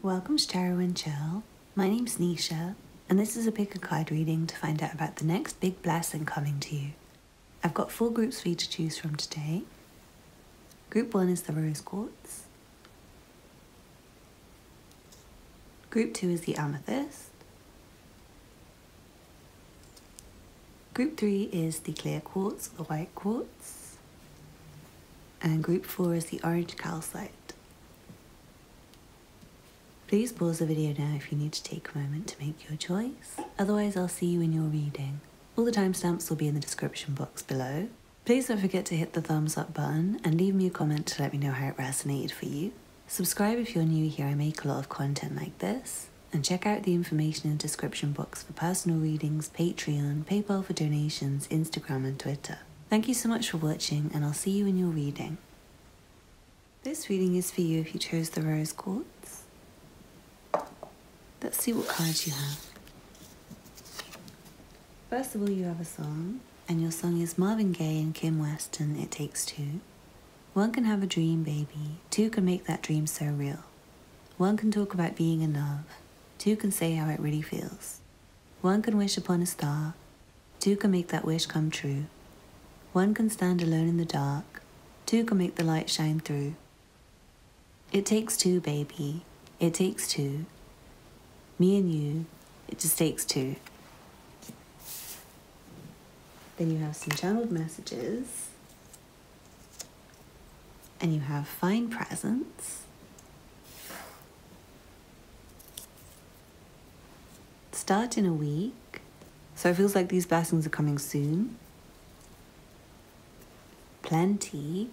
Welcome to Tarot and Chill. My name's Nisha, and this is a pick a card reading to find out about the next big blessing coming to you. I've got 4 groups for you to choose from today. Group 1 is the Rose Quartz. Group 2 is the Amethyst. Group 3 is the Clear Quartz, the White Quartz. And Group 4 is the Orange Calcite. Please pause the video now if you need to take a moment to make your choice. Otherwise, I'll see you in your reading. All the timestamps will be in the description box below. Please don't forget to hit the thumbs up button and leave me a comment to let me know how it resonated for you. Subscribe if you're new here. I make a lot of content like this. And check out the information in the description box for personal readings, Patreon, PayPal for donations, Instagram and Twitter. Thank you so much for watching, and I'll see you in your reading. This reading is for you if you chose the Rose Quartz. Let's see what cards you have. First of all, you have a song, and your song is Marvin Gaye and Kim Weston, It Takes Two. 1 can have a dream, baby. 2 can make that dream so real. 1 can talk about being in love. 2 can say how it really feels. 1 can wish upon a star. 2 can make that wish come true. 1 can stand alone in the dark. 2 can make the light shine through. It takes 2, baby. It takes 2. Me and you, it just takes 2. Then you have some channeled messages. And you have fine presents. Start in a week. So it feels like these blessings are coming soon. Plenty.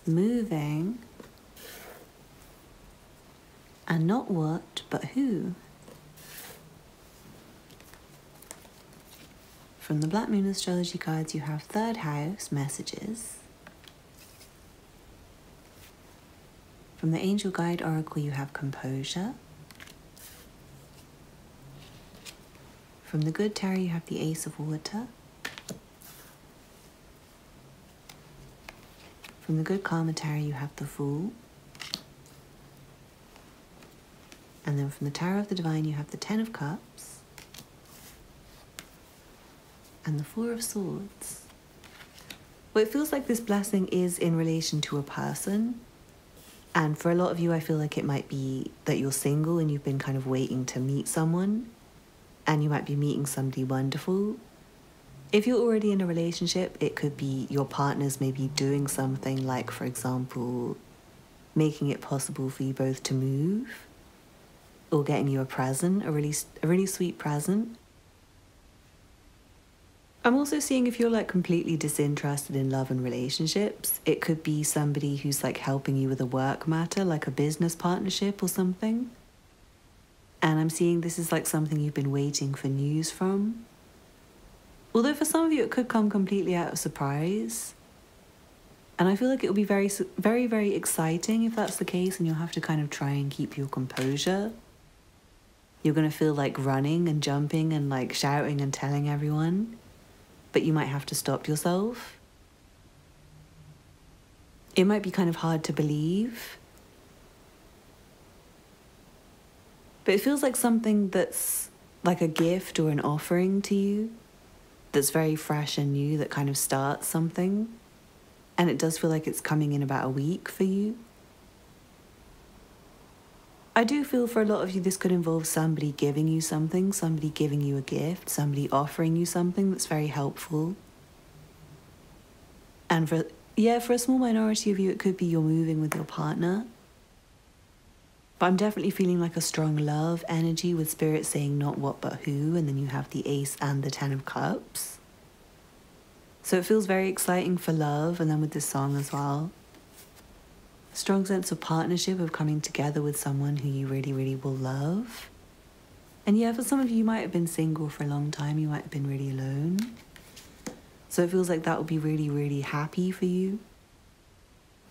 Moving. And not what, but who. From the Black Moon Astrology cards, you have 3rd house messages. From the Angel Guide Oracle, you have composure. From the Good Tarot, you have the Ace of Water. From the Good Karma Tarot, you have the Fool. And then from the Tower of the Divine, you have the 10 of Cups and the 4 of Swords. Well, it feels like this blessing is in relation to a person. And for a lot of you, I feel like it might be that you're single and you've been kind of waiting to meet someone. And you might be meeting somebody wonderful. If you're already in a relationship, it could be your partner's maybe doing something like, for example, making it possible for you both to move. Or getting you a present, a really sweet present. I'm also seeing if you're like completely disinterested in love and relationships, it could be somebody who's like helping you with a work matter, like a business partnership or something. And I'm seeing this is like something you've been waiting for news from. Although for some of you it could come completely out of surprise. And I feel like it will be very, very, very exciting if that's the case, and you'll have to kind of try and keep your composure. You're going to feel like running and jumping and like shouting and telling everyone, but you might have to stop yourself. It might be kind of hard to believe, but it feels like something that's like a gift or an offering to you that's very fresh and new, that kind of starts something. And it does feel like it's coming in about a week for you. I do feel for a lot of you this could involve somebody giving you something, somebody giving you a gift, somebody offering you something that's very helpful. And for a small minority of you, it could be you're moving with your partner. But I'm definitely feeling like a strong love energy with Spirit saying not what but who, and then you have the Ace and the 10 of Cups. So it feels very exciting for love, and then with this song as well. Strong sense of partnership, of coming together with someone who you really, really will love. And yeah, for some of you, you might have been single for a long time. You might have been really alone. So it feels like that will be really, really happy for you.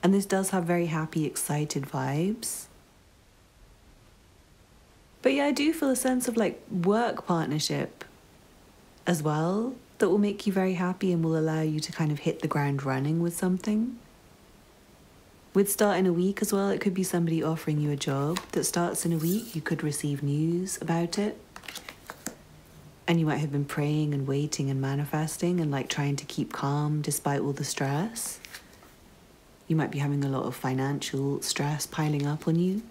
And this does have very happy, excited vibes. But yeah, I do feel a sense of like work partnership as well that will make you very happy and will allow you to kind of hit the ground running with something. With starting a week as well, it could be somebody offering you a job that starts in a week. You could receive news about it. And you might have been praying and waiting and manifesting and like trying to keep calm despite all the stress. You might be having a lot of financial stress piling up on you.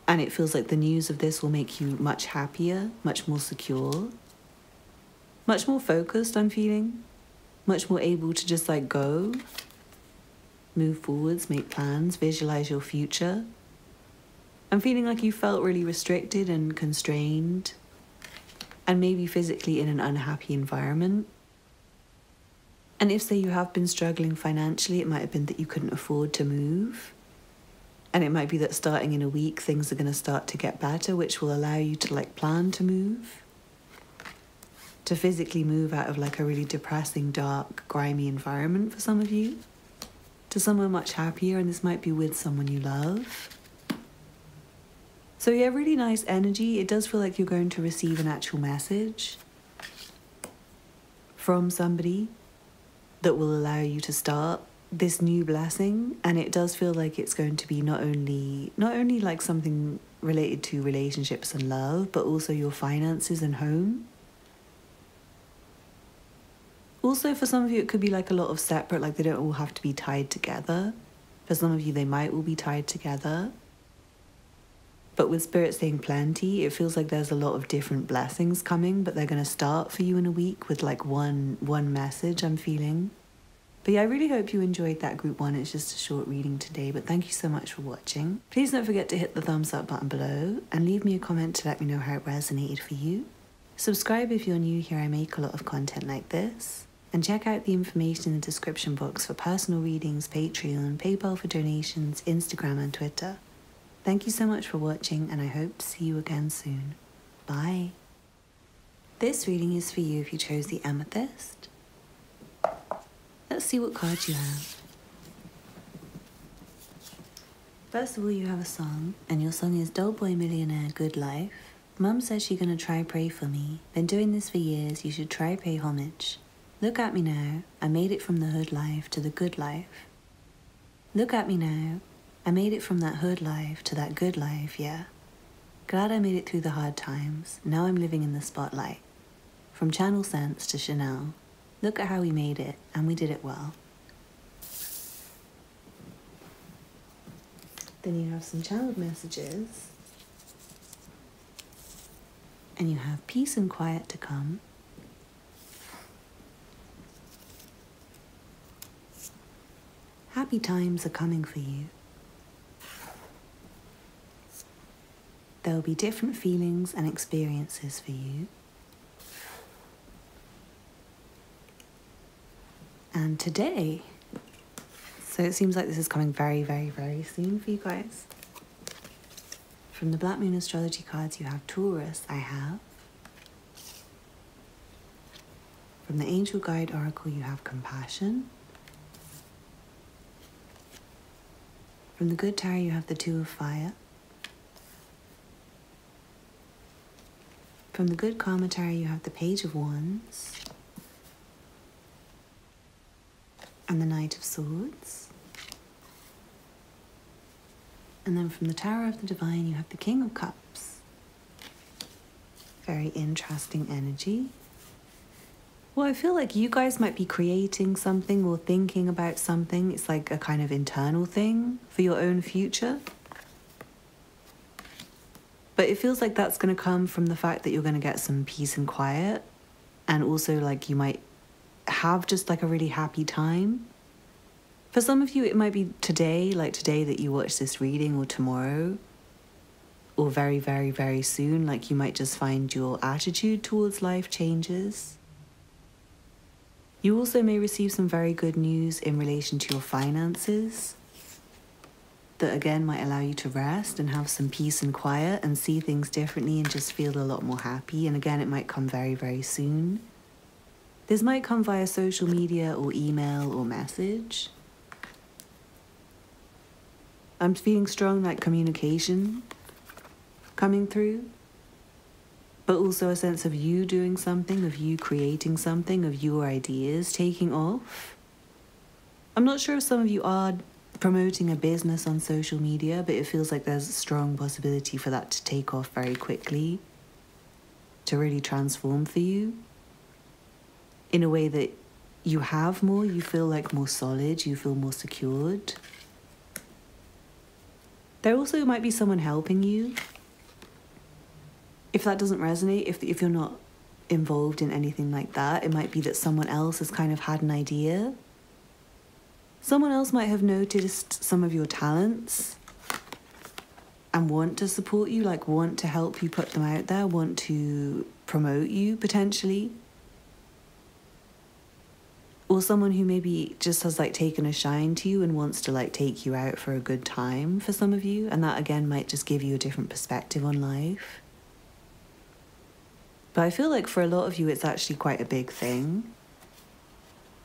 And it feels like the news of this will make you much happier, much more secure, much more focused, I'm feeling, much more able to just like go, move forwards, make plans, visualize your future. I'm feeling like you felt really restricted and constrained and maybe physically in an unhappy environment. And if, say, you have been struggling financially, it might have been that you couldn't afford to move. And it might be that starting in a week, things are going to start to get better, which will allow you to like plan to move. To physically move out of like a really depressing, dark, grimy environment for some of you. To somewhere much happier, and this might be with someone you love. So yeah, really nice energy. It does feel like you're going to receive an actual message from somebody that will allow you to start this new blessing. And it does feel like it's going to be not only like something related to relationships and love, but also your finances and home. Also, for some of you, it could be like a lot of separate, like they don't all have to be tied together. For some of you, they might all be tied together. But with Spirit saying plenty, it feels like there's a lot of different blessings coming, but they're going to start for you in a week with like one message, I'm feeling. But yeah, I really hope you enjoyed that group one. It's just a short reading today, but thank you so much for watching. Please don't forget to hit the thumbs up button below and leave me a comment to let me know how it resonated for you. Subscribe if you're new here. I make a lot of content like this. And check out the information in the description box for personal readings, Patreon, PayPal for donations, Instagram and Twitter. Thank you so much for watching, and I hope to see you again soon. Bye. This reading is for you if you chose the Amethyst. Let's see what cards you have. First of all, you have a song, and your song is Doll Boy Millionaire Good Life. Mum says she's gonna try pray for me. Been doing this for years, you should try pay homage. Look at me now, I made it from the hood life to the good life. Look at me now, I made it from that hood life to that good life, yeah. Glad I made it through the hard times, now I'm living in the spotlight. From Channel Sense to Chanel, look at how we made it, and we did it well. Then you have some channeled messages. And you have peace and quiet to come. Happy times are coming for you. There will be different feelings and experiences for you. And today, so it seems like this is coming very, very, very soon for you guys. From the Black Moon Astrology cards, you have Taurus, I have. From the Angel Guide Oracle, you have Compassion. From the Good Tarot, you have the Two of Fire. From the Good Karma Tarot, you have the Page of Wands. And the Knight of Swords. And then from the Tower of the Divine, you have the King of Cups. Very interesting energy. Well, I feel like you guys might be creating something or thinking about something. It's like a kind of internal thing for your own future. But it feels like that's going to come from the fact that you're going to get some peace and quiet. And also like you might have just like a really happy time. For some of you, it might be today, like today that you watch this reading, or tomorrow, or very, very, very soon. Like you might just find your attitude towards life changes. You also may receive some very good news in relation to your finances that again might allow you to rest and have some peace and quiet and see things differently and just feel a lot more happy. And again, it might come very, very soon. This might come via social media or email or message. I'm feeling strong like communication coming through. but also a sense of you doing something, of you creating something, of your ideas taking off. I'm not sure if some of you are promoting a business on social media, but it feels like there's a strong possibility for that to take off very quickly, to really transform for you in a way that you have more, you feel like more solid, you feel more secured. There also might be someone helping you. If that doesn't resonate, if you're not involved in anything like that, it might be that someone else has kind of had an idea. Someone else might have noticed some of your talents and want to support you, like want to help you put them out there, want to promote you potentially. Or someone who maybe just has like taken a shine to you and wants to like take you out for a good time for some of you. And that again might just give you a different perspective on life. But I feel like for a lot of you, it's actually quite a big thing.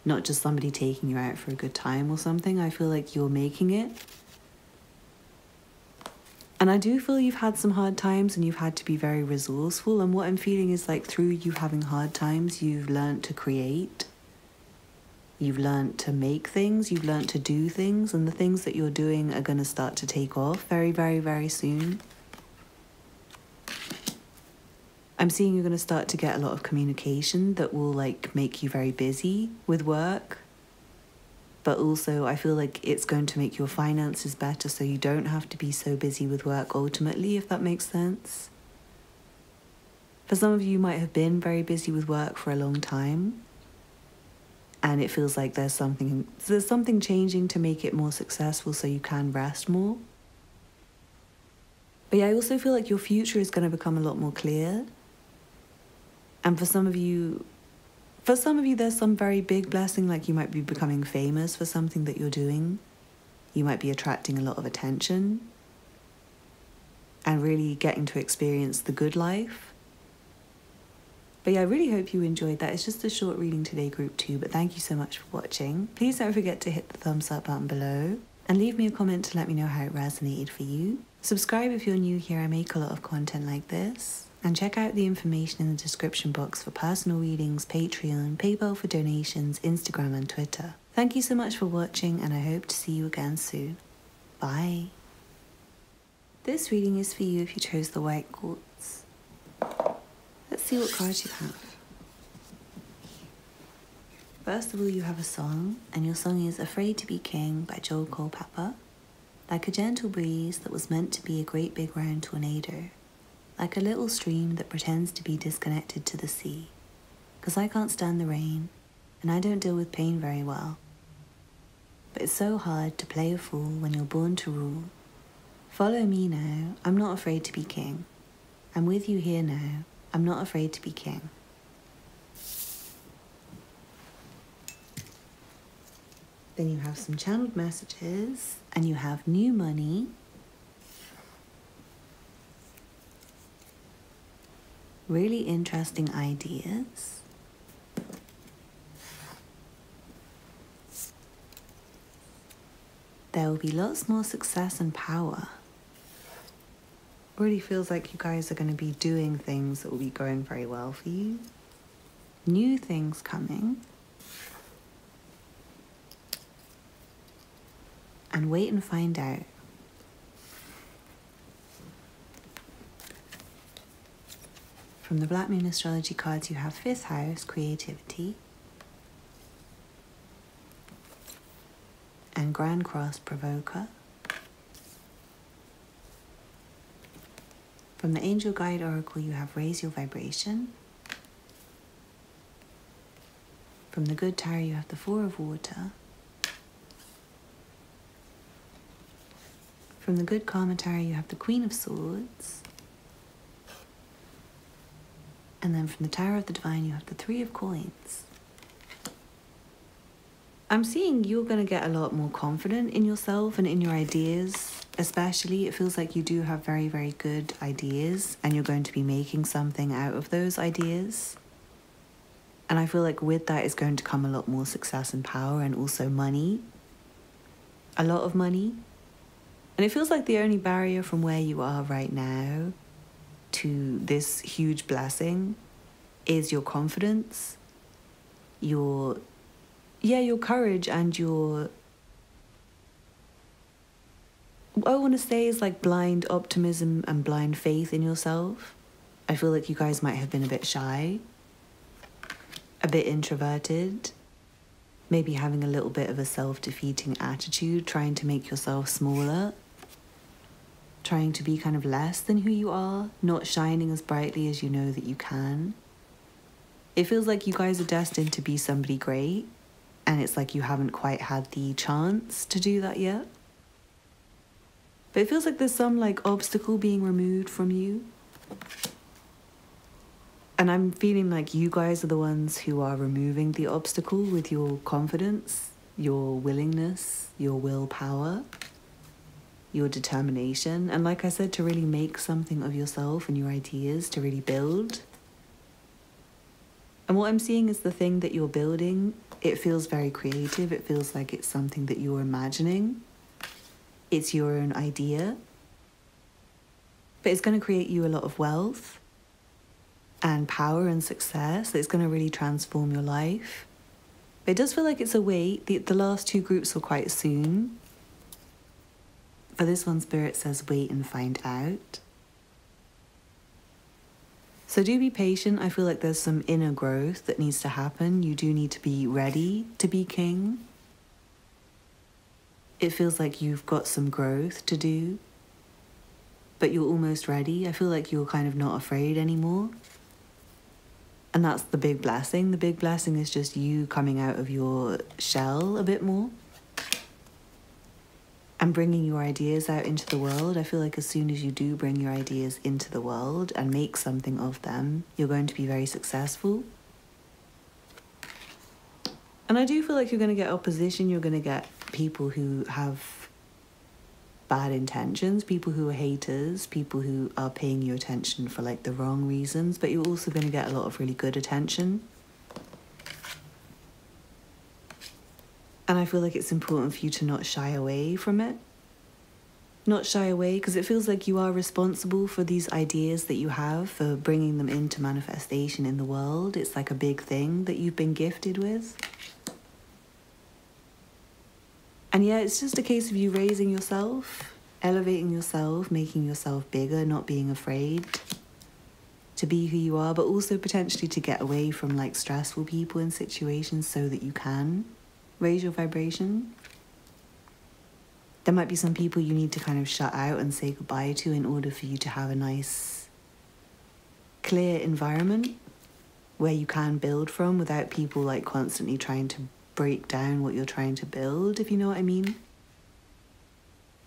Not just somebody taking you out for a good time or something. I feel like you're making it. And I do feel you've had some hard times and you've had to be very resourceful. And what I'm feeling is like through you having hard times, you've learned to create. You've learned to make things. You've learned to do things. And the things that you're doing are going to start to take off very, very, very soon. I'm seeing you're going to start to get a lot of communication that will like make you very busy with work. But also I feel like it's going to make your finances better so you don't have to be so busy with work ultimately, if that makes sense. For some of you, you might have been very busy with work for a long time. And it feels like there's something changing to make it more successful so you can rest more. But yeah, I also feel like your future is going to become a lot more clear. And for some of you, there's some very big blessing, like you might be becoming famous for something that you're doing. You might be attracting a lot of attention and really getting to experience the good life. But yeah, I really hope you enjoyed that. It's just a short reading today, group 2, but thank you so much for watching. Please don't forget to hit the thumbs up button below and leave me a comment to let me know how it resonated for you. Subscribe if you're new here. I make a lot of content like this. And check out the information in the description box for personal readings, Patreon, PayPal for donations, Instagram and Twitter. Thank you so much for watching and I hope to see you again soon. Bye. This reading is for you if you chose the white quartz. Let's see what cards you have. First of all, you have a song, and your song is Afraid to be King by Joel Culpepper. Like a gentle breeze that was meant to be a great big round tornado. Like a little stream that pretends to be disconnected to the sea. 'Cause I can't stand the rain, and I don't deal with pain very well. But it's so hard to play a fool when you're born to rule. Follow me now, I'm not afraid to be king. I'm with you here now, I'm not afraid to be king. Then you have some channeled messages, and you have new money. Really interesting ideas. There will be lots more success and power. Really feels like you guys are going to be doing things that will be going very well for you. New things coming. And wait and find out. From the Black Moon Astrology cards, you have 5th house, creativity. And Grand Cross, provoker. From the Angel Guide Oracle, you have raise your vibration. From the Good Tarot, you have the 4 of water. From the Good Karma Tarot, you have the Queen of Swords. And then from the Tower of the Divine, you have the 3 of Coins. I'm seeing you're going to get a lot more confident in yourself and in your ideas. Especially, it feels like you do have very, very good ideas and you're going to be making something out of those ideas. And I feel like with that is going to come a lot more success and power and also money. A lot of money. And it feels like the only barrier from where you are right now to this huge blessing is your confidence, your courage, and your, what I want to say is like blind optimism and blind faith in yourself. I feel like you guys might have been a bit shy, a bit introverted, maybe having a little bit of a self-defeating attitude, trying to make yourself smaller, trying to be kind of less than who you are, not shining as brightly as you know that you can. It feels like you guys are destined to be somebody great, and it's like you haven't quite had the chance to do that yet. But it feels like there's some like obstacle being removed from you. And I'm feeling like you guys are the ones who are removing the obstacle with your confidence, your willingness, your willpower, your determination. And like I said, to really make something of yourself and your ideas, to really build. And what I'm seeing is the thing that you're building, it feels very creative. It feels like it's something that you're imagining. It's your own idea. But it's going to create you a lot of wealth and power and success. It's going to really transform your life. But it does feel like it's a wait. The last two groups were quite soon. For this one, Spirit says wait and find out. So do be patient. I feel like there's some inner growth that needs to happen. You do need to be ready to be king. It feels like you've got some growth to do, but you're almost ready. I feel like you're kind of not afraid anymore. And that's the big blessing. The big blessing is just you coming out of your shell a bit more and bringing your ideas out into the world. I feel like as soon as you do bring your ideas into the world and make something of them, you're going to be very successful. And I do feel like you're going to get opposition. You're going to get people who have bad intentions, people who are haters, people who are paying you attention for like the wrong reasons, but you're also going to get a lot of really good attention. And I feel like it's important for you to not shy away from it. Not shy away, because it feels like you are responsible for these ideas that you have, for bringing them into manifestation in the world. It's like a big thing that you've been gifted with. And yeah, it's just a case of you raising yourself, elevating yourself, making yourself bigger, not being afraid to be who you are, but also potentially to get away from like stressful people and situations so that you can raise your vibration. There might be some people you need to kind of shut out and say goodbye to in order for you to have a nice, clear environment where you can build from without people like constantly trying to break down what you're trying to build, if you know what I mean.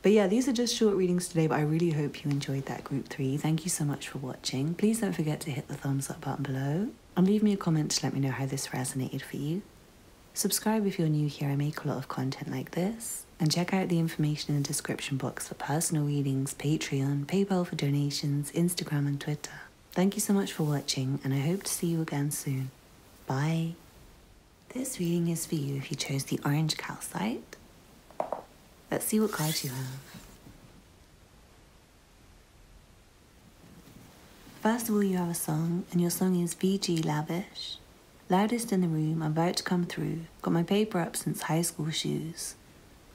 But yeah, these are just short readings today, but I really hope you enjoyed that group 3. Thank you so much for watching. Please don't forget to hit the thumbs up button below and leave me a comment to let me know how this resonated for you. Subscribe if you're new here. I make a lot of content like this. And check out the information in the description box for personal readings, Patreon, PayPal for donations, Instagram and Twitter. Thank you so much for watching, and I hope to see you again soon. Bye. This reading is for you if you chose the orange calcite. Let's see what cards you have. First of all, you have a song, and your song is VG Lavish. Loudest in the room, I'm about to come through. Got my paper up since high school shoes.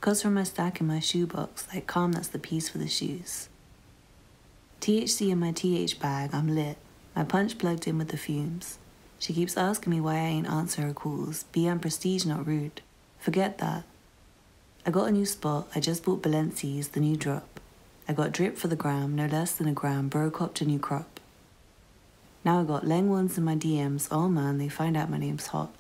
Cause from my stack in my shoebox, like calm, that's the piece for the shoes. THC in my TH bag, I'm lit. My punch plugged in with the fumes. She keeps asking me why I ain't answer her calls. BM prestige, not rude. Forget that. I got a new spot. I just bought Balenci's, the new drop. I got drip for the gram, no less than a gram. Bro copped a new crop. Now I got Leng ones in my DMs. Oh man, they find out my name's hot.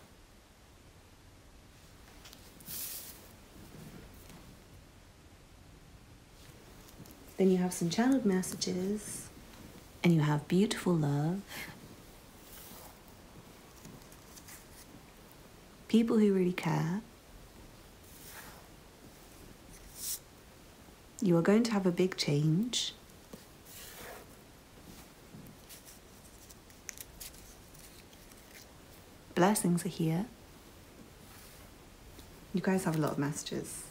Then you have some channeled messages. And you have beautiful love. People who really care. You are going to have a big change. Blessings are here. You guys have a lot of messages.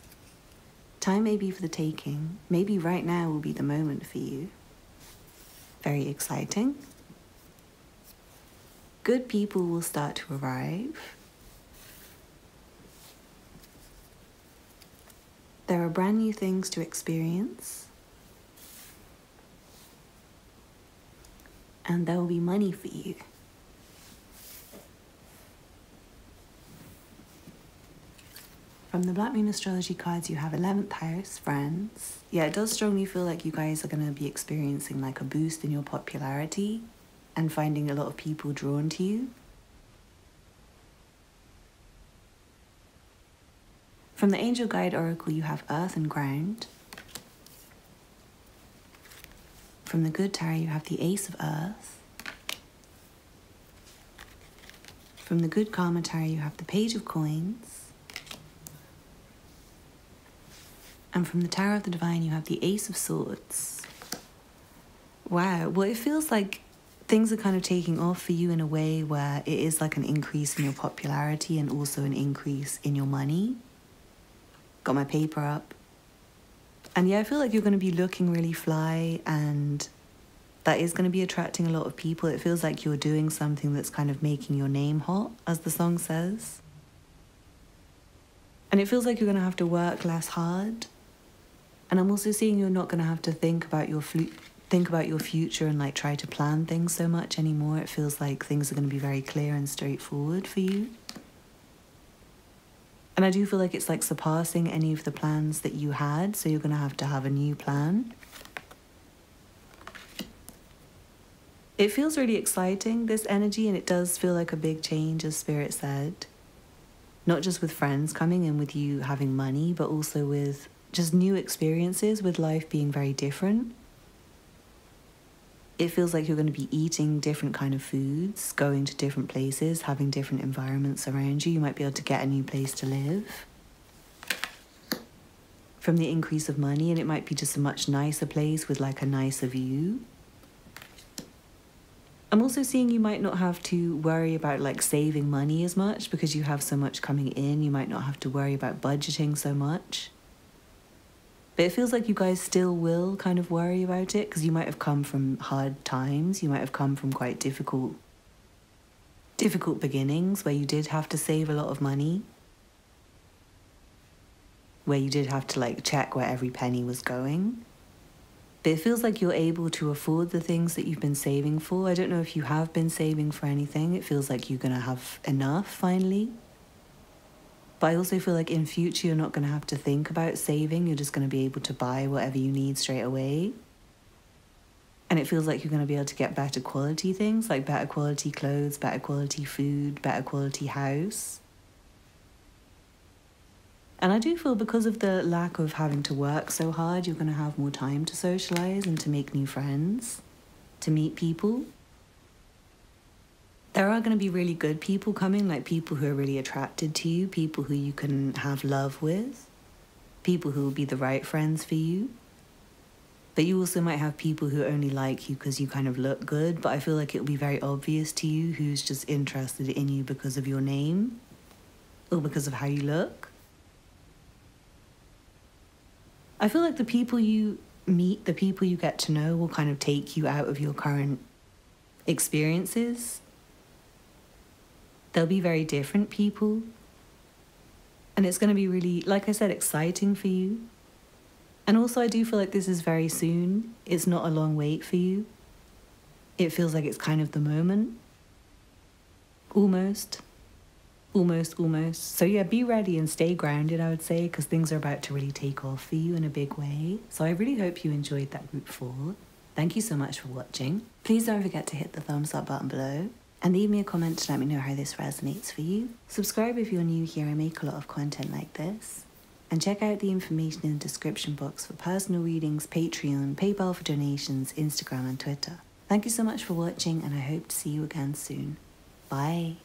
Time may be for the taking. Maybe right now will be the moment for you. Very exciting. Good people will start to arrive. There are brand new things to experience. And there will be money for you. From the Black Moon Astrology cards, you have 11th house, friends. Yeah, it does strongly feel like you guys are going to be experiencing like a boost in your popularity and finding a lot of people drawn to you. From the Angel Guide Oracle, you have Earth and Ground. From the Good Tarot, you have the Ace of Earth. From the Good Karma Tarot, you have the Page of Coins. And from the Tower of the Divine, you have the Ace of Swords. Wow, well, it feels like things are kind of taking off for you in a way where it is like an increase in your popularity and also an increase in your money. Got my paper up. And yeah, I feel like you're going to be looking really fly, and that is going to be attracting a lot of people. It feels like you're doing something that's kind of making your name hot, as the song says. And it feels like you're going to have to work less hard. And I'm also seeing you're not going to have to think about your future and like try to plan things so much anymore. It feels like things are going to be very clear and straightforward for you. And I do feel like it's like surpassing any of the plans that you had, so you're going to have a new plan. It feels really exciting, this energy, and it does feel like a big change, as Spirit said. Not just with friends coming and with you having money, but also with just new experiences, with life being very different. It feels like you're going to be eating different kind of foods, going to different places, having different environments around you. You might be able to get a new place to live from the increase of money, and it might be just a much nicer place with like a nicer view. I'm also seeing you might not have to worry about like saving money as much because you have so much coming in. You might not have to worry about budgeting so much. But it feels like you guys still will kind of worry about it because you might have come from hard times. You might have come from quite difficult beginnings where you did have to save a lot of money. Where you did have to like check where every penny was going. But it feels like you're able to afford the things that you've been saving for. I don't know if you have been saving for anything. It feels like you're going to have enough finally. But I also feel like in future you're not going to have to think about saving. You're just going to be able to buy whatever you need straight away. And it feels like you're going to be able to get better quality things, like better quality clothes, better quality food, better quality house. And I do feel because of the lack of having to work so hard, you're going to have more time to socialize and to make new friends, to meet people. There are going to be really good people coming, like people who are really attracted to you, people who you can have love with, people who will be the right friends for you. But you also might have people who only like you because you kind of look good, but I feel like it'll be very obvious to you who's just interested in you because of your name or because of how you look. I feel like the people you meet, the people you get to know will kind of take you out of your current experiences. They'll be very different people. And it's going to be really, like I said, exciting for you. And also I do feel like this is very soon. It's not a long wait for you. It feels like it's kind of the moment. Almost. So yeah, be ready and stay grounded, I would say, because things are about to really take off for you in a big way. So I really hope you enjoyed that group 4. Thank you so much for watching. Please don't forget to hit the thumbs up button below. And leave me a comment to let me know how this resonates for you. Subscribe if you're new here. I make a lot of content like this. And check out the information in the description box for personal readings, Patreon, PayPal for donations, Instagram and Twitter. Thank you so much for watching, and I hope to see you again soon. Bye.